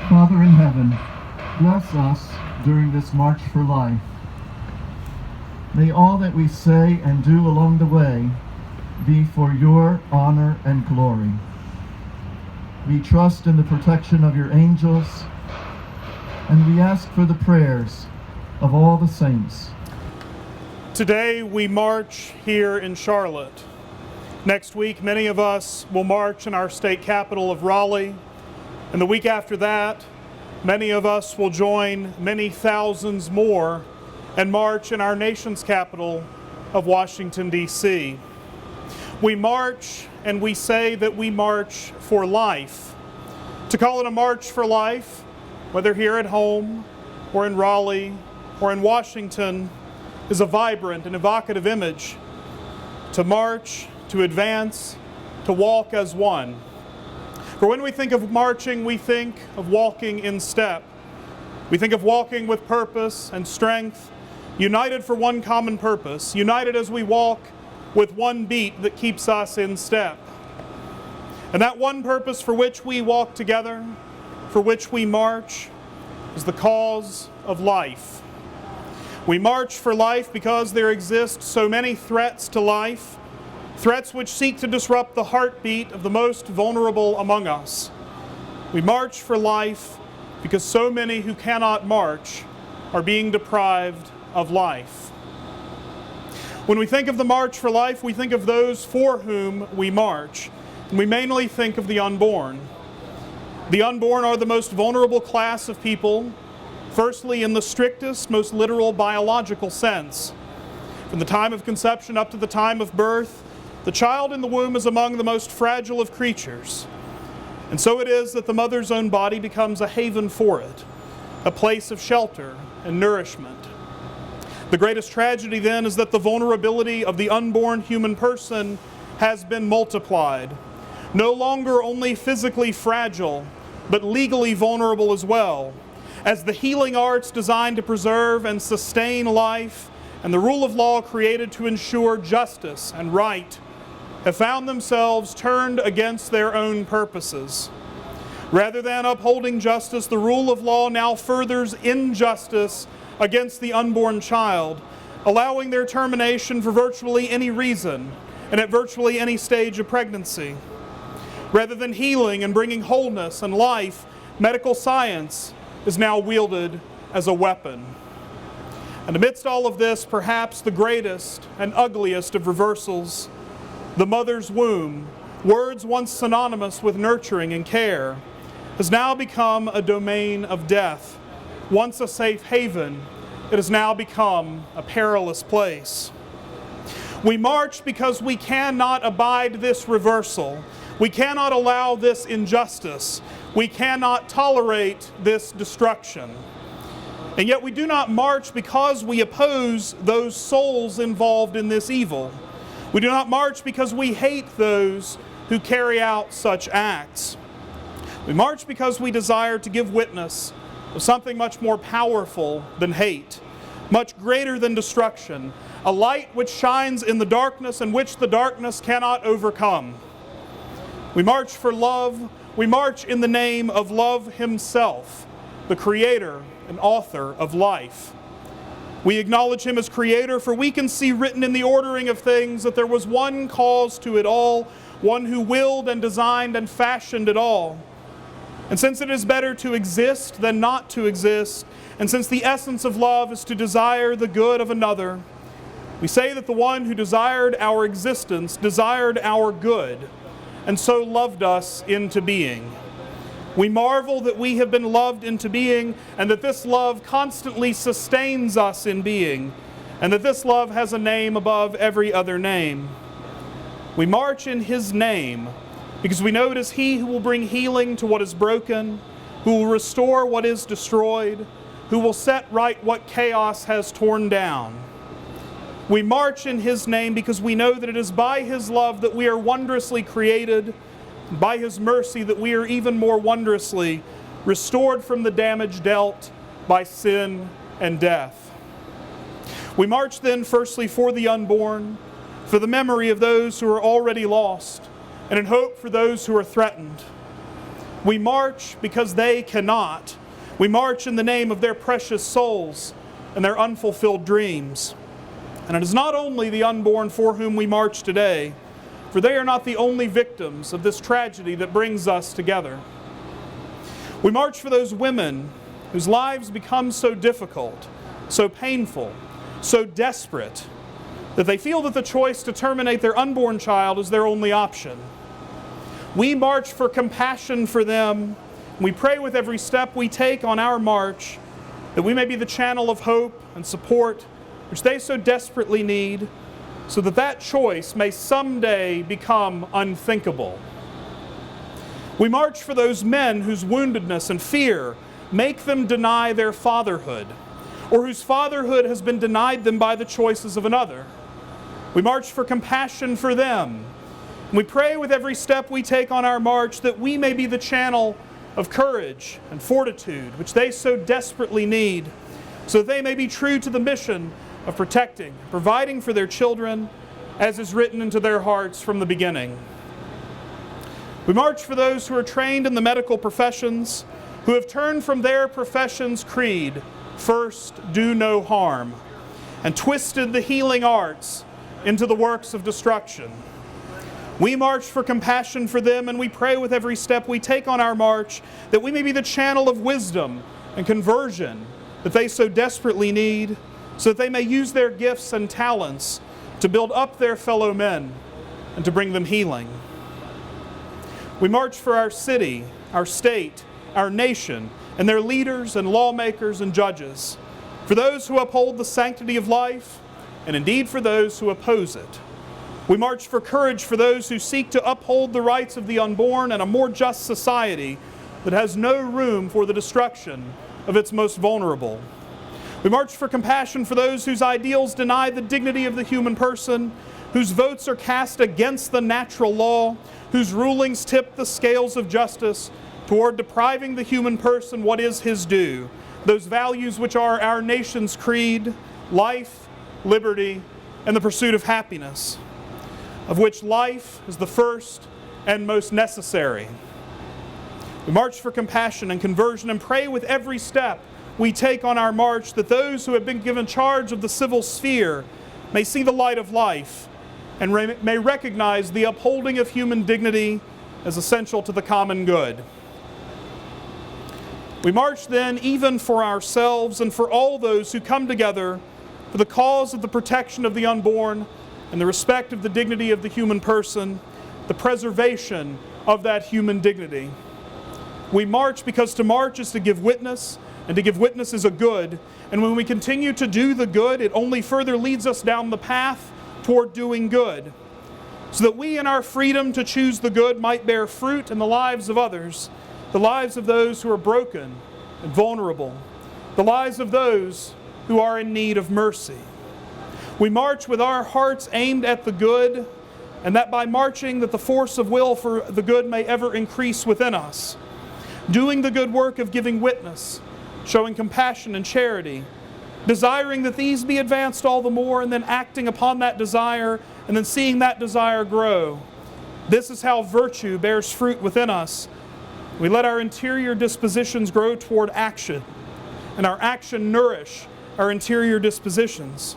Father in heaven, bless us during this march for life. May all that we say and do along the way be for your honor and glory. We trust in the protection of your angels, and we ask for the prayers of all the saints. Today we march here in Charlotte. Next week, many of us will march in our state capital of Raleigh. And the week after that, many of us will join many thousands more and march in our nation's capital of Washington, D.C. We march and we say that we march for life. To call it a march for life, whether here at home or in Raleigh or in Washington, is a vibrant and evocative image. To march, to advance, to walk as one. For when we think of marching, we think of walking in step. We think of walking with purpose and strength, united for one common purpose, united as we walk with one beat that keeps us in step. And that one purpose for which we walk together, for which we march, is the cause of life. We march for life because there exist so many threats to life, threats which seek to disrupt the heartbeat of the most vulnerable among us. We march for life because so many who cannot march are being deprived of life. When we think of the March for Life, we think of those for whom we march, and we mainly think of the unborn. The unborn are the most vulnerable class of people, firstly in the strictest, most literal biological sense. From the time of conception up to the time of birth, the child in the womb is among the most fragile of creatures. And so it is that the mother's own body becomes a haven for it, a place of shelter and nourishment. The greatest tragedy then is that the vulnerability of the unborn human person has been multiplied. No longer only physically fragile, but legally vulnerable as well, as the healing arts designed to preserve and sustain life and the rule of law created to ensure justice and right have found themselves turned against their own purposes. Rather than upholding justice, the rule of law now furthers injustice against the unborn child, allowing their termination for virtually any reason and at virtually any stage of pregnancy. Rather than healing and bringing wholeness and life, medical science is now wielded as a weapon. And amidst all of this, perhaps the greatest and ugliest of reversals, the mother's womb, words once synonymous with nurturing and care, has now become a domain of death. Once a safe haven, it has now become a perilous place. We march because we cannot abide this reversal. We cannot allow this injustice. We cannot tolerate this destruction. And yet we do not march because we oppose those souls involved in this evil. We do not march because we hate those who carry out such acts. We march because we desire to give witness of something much more powerful than hate, much greater than destruction, a light which shines in the darkness and which the darkness cannot overcome. We march for love. We march in the name of love himself, the creator and author of life. We acknowledge him as creator, for we can see written in the ordering of things that there was one cause to it all, one who willed and designed and fashioned it all. And since it is better to exist than not to exist, and since the essence of love is to desire the good of another, we say that the one who desired our existence desired our good, and so loved us into being. We marvel that we have been loved into being, and that this love constantly sustains us in being, and that this love has a name above every other name. We march in his name because we know it is he who will bring healing to what is broken, who will restore what is destroyed, who will set right what chaos has torn down. We march in his name because we know that it is by his love that we are wondrously created, by his mercy that we are even more wondrously restored from the damage dealt by sin and death. We march then firstly for the unborn, for the memory of those who are already lost, and in hope for those who are threatened. We march because they cannot. We march in the name of their precious souls and their unfulfilled dreams. And it is not only the unborn for whom we march today, for they are not the only victims of this tragedy that brings us together. We march for those women whose lives become so difficult, so painful, so desperate, that they feel that the choice to terminate their unborn child is their only option. We march for compassion for them. We pray with every step we take on our march that we may be the channel of hope and support which they so desperately need, so that that choice may someday become unthinkable. We march for those men whose woundedness and fear make them deny their fatherhood, or whose fatherhood has been denied them by the choices of another. We march for compassion for them. We pray with every step we take on our march that we may be the channel of courage and fortitude which they so desperately need, so that they may be true to the mission of protecting and providing for their children, as is written into their hearts from the beginning. We march for those who are trained in the medical professions, who have turned from their profession's creed, first do no harm, and twisted the healing arts into the works of destruction. We march for compassion for them, and we pray with every step we take on our march that we may be the channel of wisdom and conversion that they so desperately need, so that they may use their gifts and talents to build up their fellow men and to bring them healing. We march for our city, our state, our nation, and their leaders and lawmakers and judges, for those who uphold the sanctity of life, and indeed for those who oppose it. We march for courage for those who seek to uphold the rights of the unborn and a more just society that has no room for the destruction of its most vulnerable. We march for compassion for those whose ideals deny the dignity of the human person, whose votes are cast against the natural law, whose rulings tip the scales of justice toward depriving the human person what is his due, those values which are our nation's creed, life, liberty, and the pursuit of happiness, of which life is the first and most necessary. We march for compassion and conversion and pray with every step we take on our march that those who have been given charge of the civil sphere may see the light of life and may recognize the upholding of human dignity as essential to the common good. We march then even for ourselves and for all those who come together for the cause of the protection of the unborn and the respect of the dignity of the human person, the preservation of that human dignity. We march because to march is to give witness, and to give witness is a good, and when we continue to do the good, it only further leads us down the path toward doing good, so that we in our freedom to choose the good might bear fruit in the lives of others, the lives of those who are broken and vulnerable, the lives of those who are in need of mercy. We march with our hearts aimed at the good, and that by marching that the force of will for the good may ever increase within us, doing the good work of giving witness, showing compassion and charity, desiring that these be advanced all the more, and then acting upon that desire, and then seeing that desire grow. This is how virtue bears fruit within us. We let our interior dispositions grow toward action, and our action nourish our interior dispositions.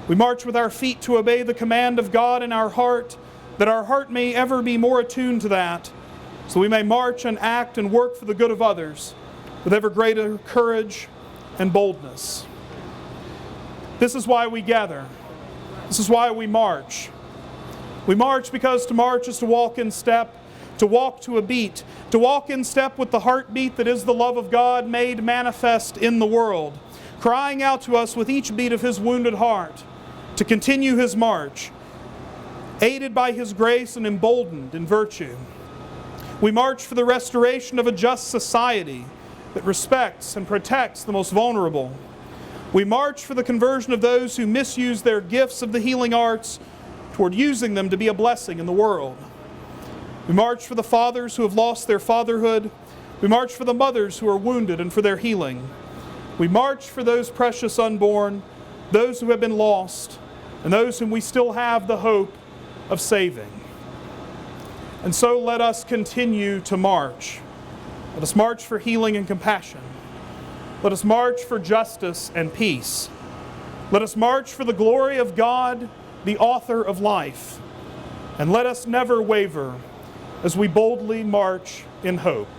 We march with our feet to obey the command of God in our heart, that our heart may ever be more attuned to that, so we may march and act and work for the good of others with ever greater courage and boldness. This is why we gather. This is why we march. We march because to march is to walk in step, to walk to a beat, to walk in step with the heartbeat that is the love of God made manifest in the world, crying out to us with each beat of His wounded heart to continue His march, aided by His grace and emboldened in virtue. We march for the restoration of a just society that respects and protects the most vulnerable. We march for the conversion of those who misuse their gifts of the healing arts toward using them to be a blessing in the world. We march for the fathers who have lost their fatherhood. We march for the mothers who are wounded and for their healing. We march for those precious unborn, those who have been lost, and those whom we still have the hope of saving. And so let us continue to march, Let us march for healing and compassion. Let us march for justice and peace. Let us march for the glory of God, the author of life. And let us never waver as we boldly march in hope.